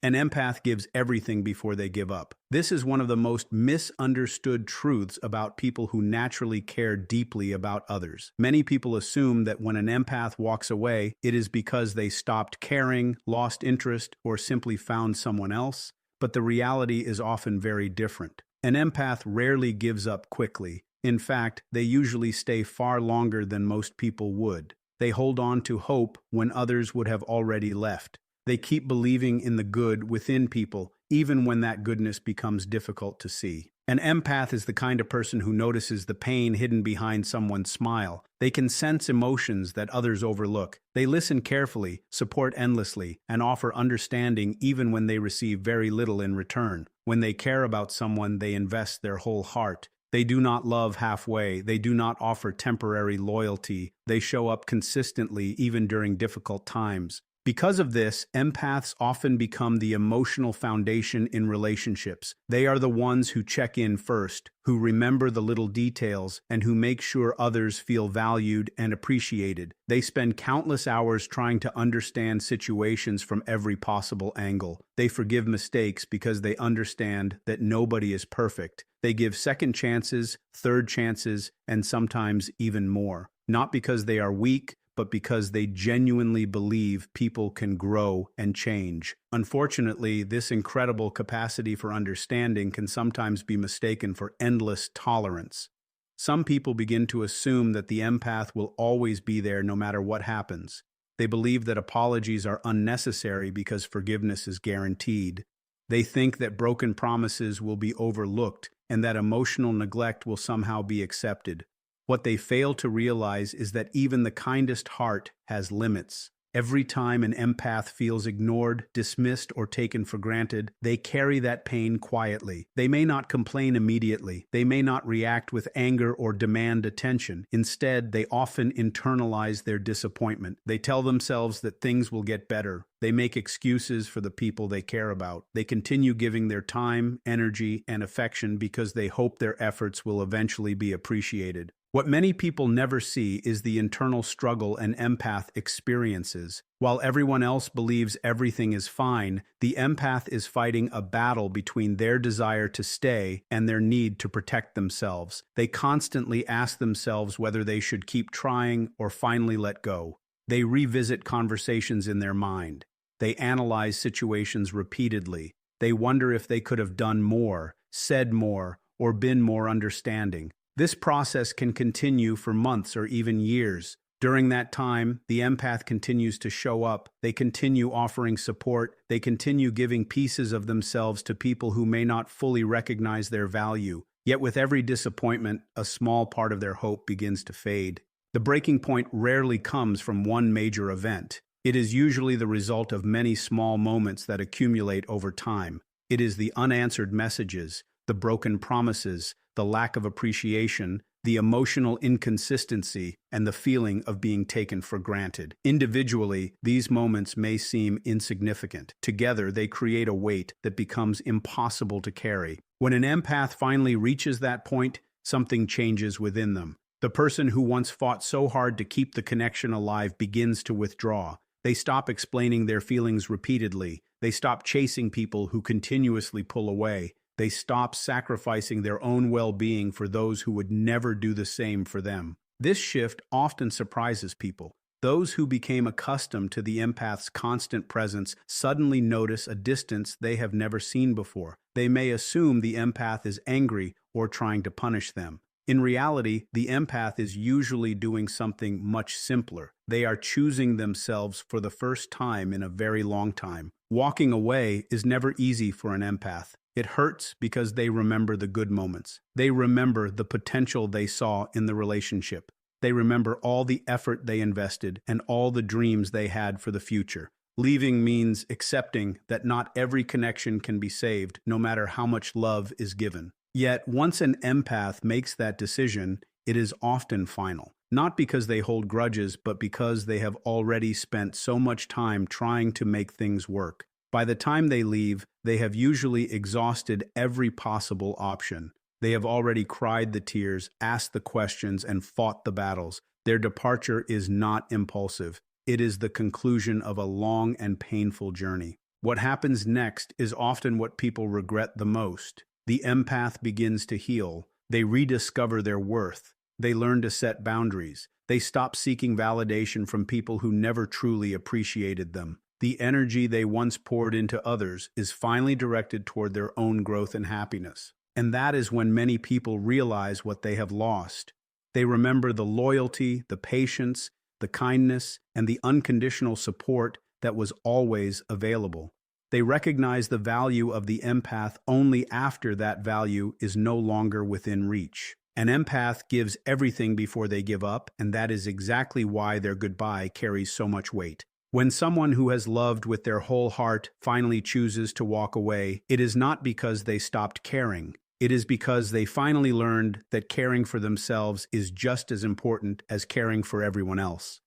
An empath gives everything before they give up. This is one of the most misunderstood truths about people who naturally care deeply about others. Many people assume that when an empath walks away, it is because they stopped caring, lost interest, or simply found someone else, but the reality is often very different. An empath rarely gives up quickly. In fact, they usually stay far longer than most people would. They hold on to hope when others would have already left. They keep believing in the good within people, even when that goodness becomes difficult to see. An empath is the kind of person who notices the pain hidden behind someone's smile. They can sense emotions that others overlook. They listen carefully, support endlessly, and offer understanding even when they receive very little in return. When they care about someone, they invest their whole heart. They do not love halfway. They do not offer temporary loyalty. They show up consistently even during difficult times. Because of this, empaths often become the emotional foundation in relationships. They are the ones who check in first, who remember the little details, and who make sure others feel valued and appreciated. They spend countless hours trying to understand situations from every possible angle. They forgive mistakes because they understand that nobody is perfect. They give second chances, third chances, and sometimes even more. Not because they are weak, but because they genuinely believe people can grow and change. Unfortunately, this incredible capacity for understanding can sometimes be mistaken for endless tolerance. Some people begin to assume that the empath will always be there no matter what happens. They believe that apologies are unnecessary because forgiveness is guaranteed. They think that broken promises will be overlooked and that emotional neglect will somehow be accepted. What they fail to realize is that even the kindest heart has limits. Every time an empath feels ignored, dismissed, or taken for granted, they carry that pain quietly. They may not complain immediately. They may not react with anger or demand attention. Instead, they often internalize their disappointment. They tell themselves that things will get better. They make excuses for the people they care about. They continue giving their time, energy, and affection because they hope their efforts will eventually be appreciated. What many people never see is the internal struggle an empath experiences. While everyone else believes everything is fine, the empath is fighting a battle between their desire to stay and their need to protect themselves. They constantly ask themselves whether they should keep trying or finally let go. They revisit conversations in their mind. They analyze situations repeatedly. They wonder if they could have done more, said more, or been more understanding. This process can continue for months or even years. During that time, the empath continues to show up. They continue offering support. They continue giving pieces of themselves to people who may not fully recognize their value. Yet with every disappointment, a small part of their hope begins to fade. The breaking point rarely comes from one major event. It is usually the result of many small moments that accumulate over time. It is the unanswered messages, the broken promises, the lack of appreciation, the emotional inconsistency, and the feeling of being taken for granted. Individually, these moments may seem insignificant. Together, they create a weight that becomes impossible to carry. When an empath finally reaches that point, something changes within them. The person who once fought so hard to keep the connection alive begins to withdraw. They stop explaining their feelings repeatedly. They stop chasing people who continuously pull away. They stop sacrificing their own well-being for those who would never do the same for them. This shift often surprises people. Those who became accustomed to the empath's constant presence suddenly notice a distance they have never seen before. They may assume the empath is angry or trying to punish them. In reality, the empath is usually doing something much simpler. They are choosing themselves for the first time in a very long time. Walking away is never easy for an empath. It hurts because they remember the good moments. They remember the potential they saw in the relationship. They remember all the effort they invested and all the dreams they had for the future. Leaving means accepting that not every connection can be saved, no matter how much love is given. Yet, once an empath makes that decision, it is often final. Not because they hold grudges, but because they have already spent so much time trying to make things work. By the time they leave, they have usually exhausted every possible option. They have already cried the tears, asked the questions, and fought the battles. Their departure is not impulsive. It is the conclusion of a long and painful journey. What happens next is often what people regret the most. The empath begins to heal. They rediscover their worth. They learn to set boundaries. They stop seeking validation from people who never truly appreciated them. The energy they once poured into others is finally directed toward their own growth and happiness. And that is when many people realize what they have lost. They remember the loyalty, the patience, the kindness, and the unconditional support that was always available. They recognize the value of the empath only after that value is no longer within reach. An empath gives everything before they give up, and that is exactly why their goodbye carries so much weight. When someone who has loved with their whole heart finally chooses to walk away, it is not because they stopped caring. It is because they finally learned that caring for themselves is just as important as caring for everyone else.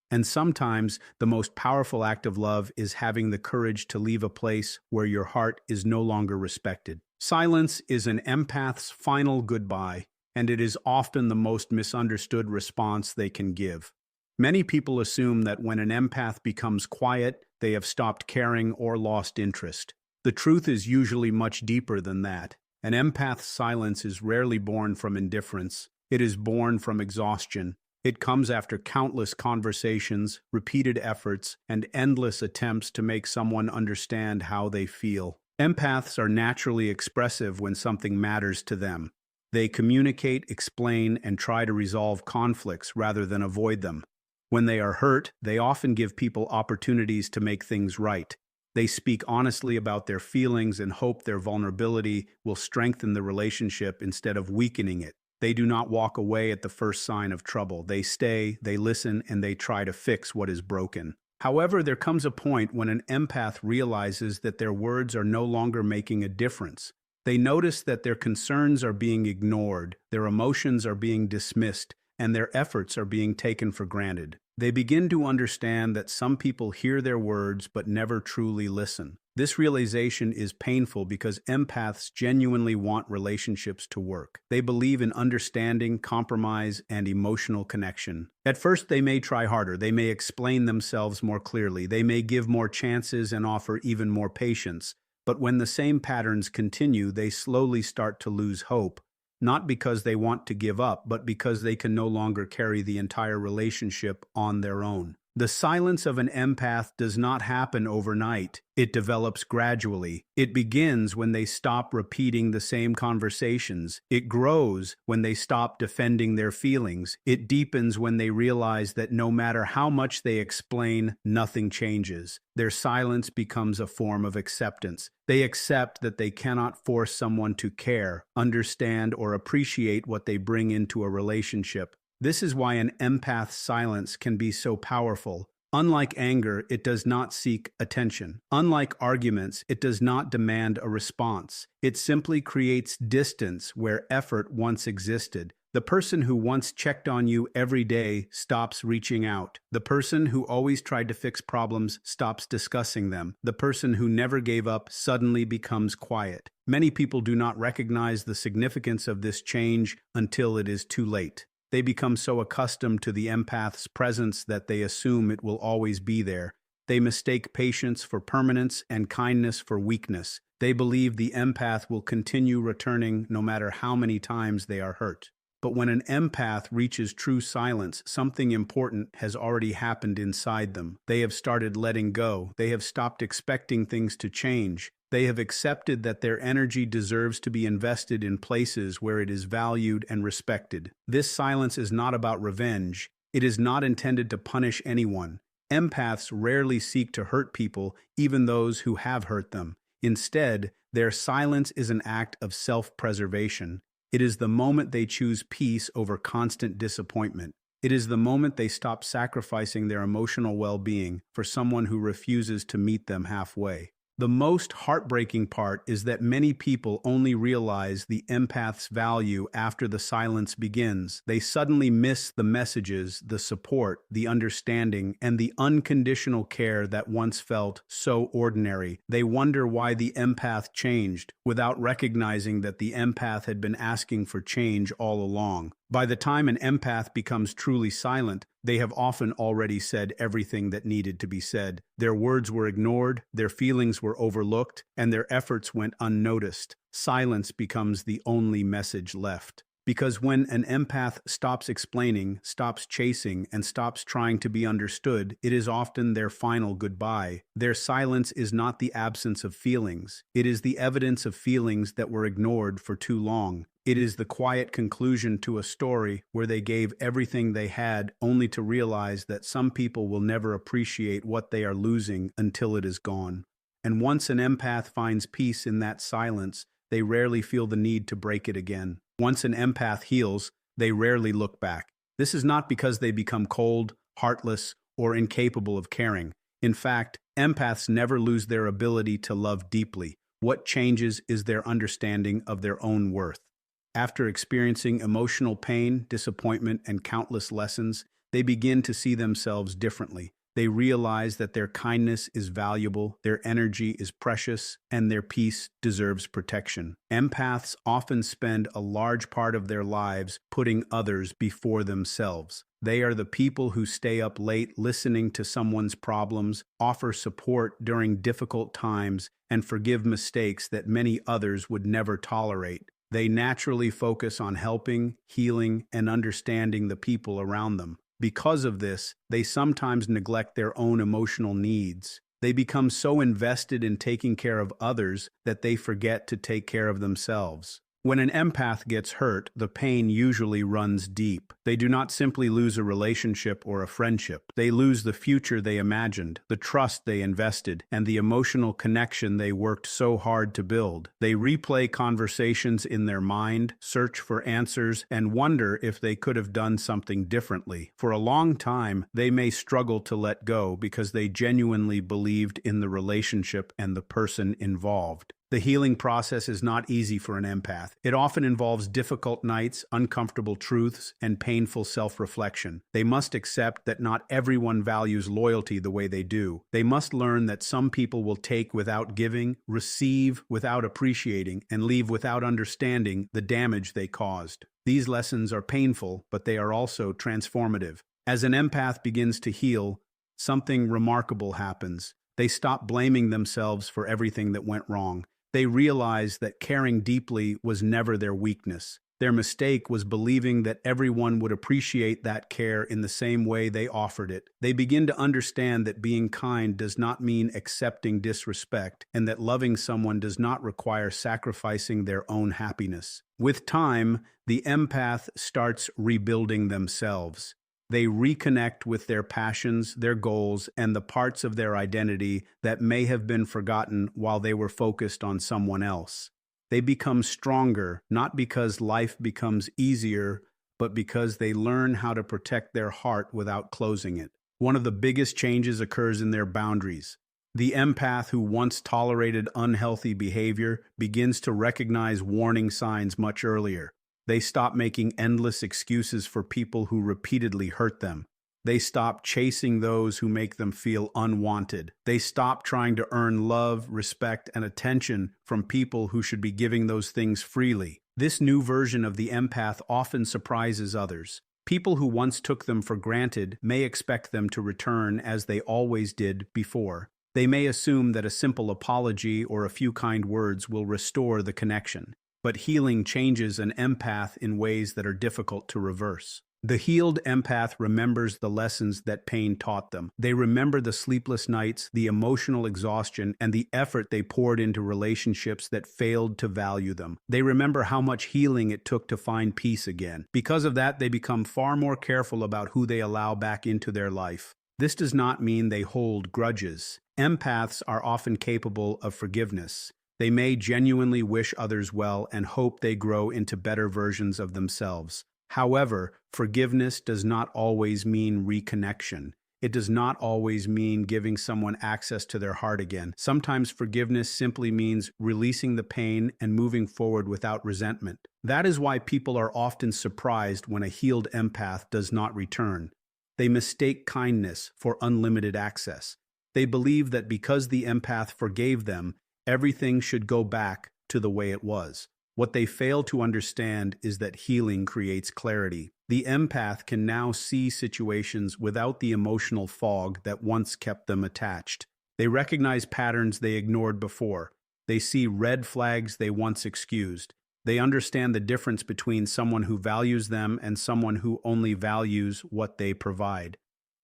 And sometimes the most powerful act of love is having the courage to leave a place where your heart is no longer respected. Silence is an empath's final goodbye, and it is often the most misunderstood response they can give. Many people assume that when an empath becomes quiet, they have stopped caring or lost interest. The truth is usually much deeper than that. An empath's silence is rarely born from indifference. It is born from exhaustion. It comes after countless conversations, repeated efforts, and endless attempts to make someone understand how they feel. Empaths are naturally expressive when something matters to them. They communicate, explain, and try to resolve conflicts rather than avoid them. When they are hurt, they often give people opportunities to make things right. They speak honestly about their feelings and hope their vulnerability will strengthen the relationship instead of weakening it. They do not walk away at the first sign of trouble. They stay, they listen, and they try to fix what is broken. However, there comes a point when an empath realizes that their words are no longer making a difference. They notice that their concerns are being ignored, their emotions are being dismissed, and their efforts are being taken for granted. They begin to understand that some people hear their words but never truly listen. This realization is painful because empaths genuinely want relationships to work. They believe in understanding, compromise, and emotional connection. At first, they may try harder. They may explain themselves more clearly. They may give more chances and offer even more patience. But when the same patterns continue, they slowly start to lose hope. Not because they want to give up, but because they can no longer carry the entire relationship on their own. The silence of an empath does not happen overnight. It develops gradually. It begins when they stop repeating the same conversations. It grows when they stop defending their feelings. It deepens when they realize that no matter how much they explain, nothing changes. Their silence becomes a form of acceptance. They accept that they cannot force someone to care, understand, or appreciate what they bring into a relationship. This is why an empath's silence can be so powerful. Unlike anger, it does not seek attention. Unlike arguments, it does not demand a response. It simply creates distance where effort once existed. The person who once checked on you every day stops reaching out. The person who always tried to fix problems stops discussing them. The person who never gave up suddenly becomes quiet. Many people do not recognize the significance of this change until it is too late. They become so accustomed to the empath's presence that they assume it will always be there. They mistake patience for permanence and kindness for weakness. They believe the empath will continue returning no matter how many times they are hurt. But when an empath reaches true silence, something important has already happened inside them. They have started letting go. They have stopped expecting things to change. They have accepted that their energy deserves to be invested in places where it is valued and respected. This silence is not about revenge. It is not intended to punish anyone. Empaths rarely seek to hurt people, even those who have hurt them. Instead, their silence is an act of self-preservation. It is the moment they choose peace over constant disappointment. It is the moment they stop sacrificing their emotional well-being for someone who refuses to meet them halfway. The most heartbreaking part is that many people only realize the empath's value after the silence begins. They suddenly miss the messages, the support, the understanding, and the unconditional care that once felt so ordinary. They wonder why the empath changed, without recognizing that the empath had been asking for change all along. By the time an empath becomes truly silent, They have often already said everything that needed to be said. Their words were ignored, their feelings were overlooked, and their efforts went unnoticed. Silence becomes the only message left. Because when an empath stops explaining, stops chasing, and stops trying to be understood, it is often their final goodbye. Their silence is not the absence of feelings. It is the evidence of feelings that were ignored for too long. It is the quiet conclusion to a story where they gave everything they had only to realize that some people will never appreciate what they are losing until it is gone. And once an empath finds peace in that silence, they rarely feel the need to break it again. Once an empath heals, they rarely look back. This is not because they become cold, heartless, or incapable of caring. In fact, empaths never lose their ability to love deeply. What changes is their understanding of their own worth. After experiencing emotional pain, disappointment, and countless lessons, they begin to see themselves differently. They realize that their kindness is valuable, their energy is precious, and their peace deserves protection. Empaths often spend a large part of their lives putting others before themselves. They are the people who stay up late listening to someone's problems, offer support during difficult times, and forgive mistakes that many others would never tolerate. They naturally focus on helping, healing, and understanding the people around them. Because of this, they sometimes neglect their own emotional needs. They become so invested in taking care of others that they forget to take care of themselves. When an empath gets hurt, the pain usually runs deep. They do not simply lose a relationship or a friendship. They lose the future they imagined, the trust they invested, and the emotional connection they worked so hard to build. They replay conversations in their mind, search for answers, and wonder if they could have done something differently. For a long time, they may struggle to let go because they genuinely believed in the relationship and the person involved. The healing process is not easy for an empath. It often involves difficult nights, uncomfortable truths, and painful self-reflection. They must accept that not everyone values loyalty the way they do. They must learn that some people will take without giving, receive without appreciating, and leave without understanding the damage they caused. These lessons are painful, but they are also transformative. As an empath begins to heal, something remarkable happens. They stop blaming themselves for everything that went wrong. They realize that caring deeply was never their weakness. Their mistake was believing that everyone would appreciate that care in the same way they offered it. They begin to understand that being kind does not mean accepting disrespect, and that loving someone does not require sacrificing their own happiness. With time, the empath starts rebuilding themselves. They reconnect with their passions, their goals, and the parts of their identity that may have been forgotten while they were focused on someone else. They become stronger, not because life becomes easier, but because they learn how to protect their heart without closing it. One of the biggest changes occurs in their boundaries. The empath who once tolerated unhealthy behavior begins to recognize warning signs much earlier. They stop making endless excuses for people who repeatedly hurt them. They stop chasing those who make them feel unwanted. They stop trying to earn love, respect, and attention from people who should be giving those things freely. This new version of the empath often surprises others. People who once took them for granted may expect them to return as they always did before. They may assume that a simple apology or a few kind words will restore the connection. But healing changes an empath in ways that are difficult to reverse. The healed empath remembers the lessons that pain taught them. They remember the sleepless nights, the emotional exhaustion, and the effort they poured into relationships that failed to value them. They remember how much healing it took to find peace again. Because of that, they become far more careful about who they allow back into their life. This does not mean they hold grudges. Empaths are often capable of forgiveness. They may genuinely wish others well and hope they grow into better versions of themselves. However, forgiveness does not always mean reconnection. It does not always mean giving someone access to their heart again. Sometimes forgiveness simply means releasing the pain and moving forward without resentment. That is why people are often surprised when a healed empath does not return. They mistake kindness for unlimited access. They believe that because the empath forgave them, everything should go back to the way it was. What they fail to understand is that healing creates clarity. The empath can now see situations without the emotional fog that once kept them attached. They recognize patterns they ignored before. They see red flags they once excused. They understand the difference between someone who values them and someone who only values what they provide.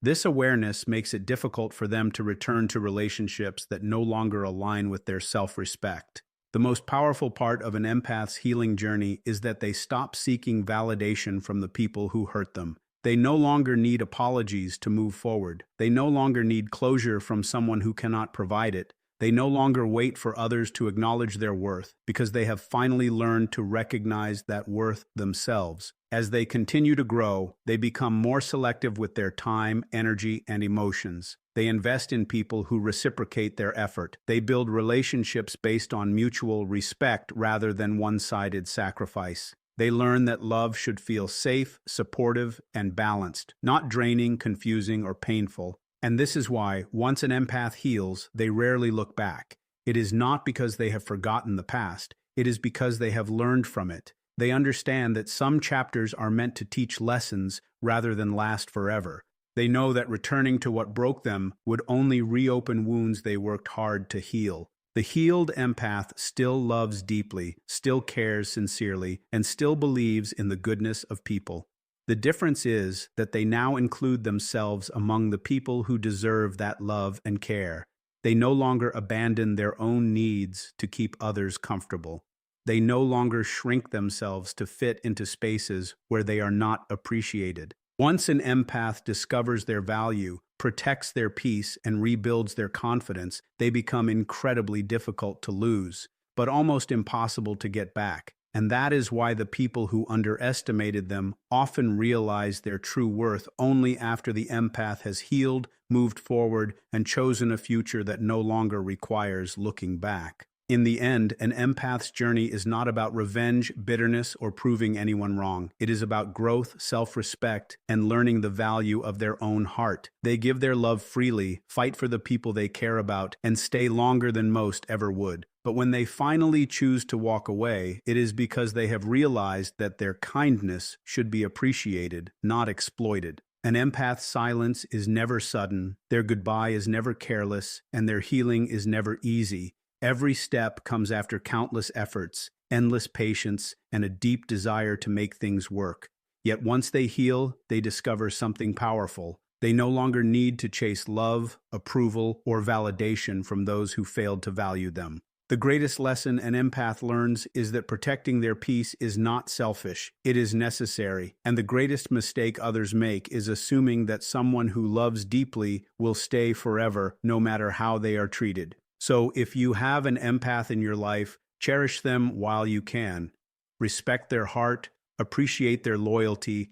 This awareness makes it difficult for them to return to relationships that no longer align with their self-respect. The most powerful part of an empath's healing journey is that they stop seeking validation from the people who hurt them. They no longer need apologies to move forward. They no longer need closure from someone who cannot provide it. They no longer wait for others to acknowledge their worth because they have finally learned to recognize that worth themselves. As they continue to grow, they become more selective with their time, energy, and emotions. They invest in people who reciprocate their effort. They build relationships based on mutual respect rather than one-sided sacrifice. They learn that love should feel safe, supportive, and balanced, not draining, confusing, or painful. And this is why, once an empath heals, they rarely look back. It is not because they have forgotten the past. It is because they have learned from it. They understand that some chapters are meant to teach lessons rather than last forever. They know that returning to what broke them would only reopen wounds they worked hard to heal. The healed empath still loves deeply, still cares sincerely, and still believes in the goodness of people. The difference is that they now include themselves among the people who deserve that love and care. They no longer abandon their own needs to keep others comfortable. They no longer shrink themselves to fit into spaces where they are not appreciated. Once an empath discovers their value, protects their peace, and rebuilds their confidence, they become incredibly difficult to lose, but almost impossible to get back. And that is why the people who underestimated them often realize their true worth only after the empath has healed, moved forward, and chosen a future that no longer requires looking back. In the end, an empath's journey is not about revenge, bitterness, or proving anyone wrong. It is about growth, self-respect, and learning the value of their own heart. They give their love freely, fight for the people they care about, and stay longer than most ever would. But when they finally choose to walk away, it is because they have realized that their kindness should be appreciated, not exploited. An empath's silence is never sudden, their goodbye is never careless, and their healing is never easy. Every step comes after countless efforts, endless patience, and a deep desire to make things work. Yet once they heal, they discover something powerful. They no longer need to chase love, approval, or validation from those who failed to value them. The greatest lesson an empath learns is that protecting their peace is not selfish, it is necessary. And the greatest mistake others make is assuming that someone who loves deeply will stay forever, no matter how they are treated. So if you have an empath in your life, cherish them while you can. Respect their heart, appreciate their loyalty,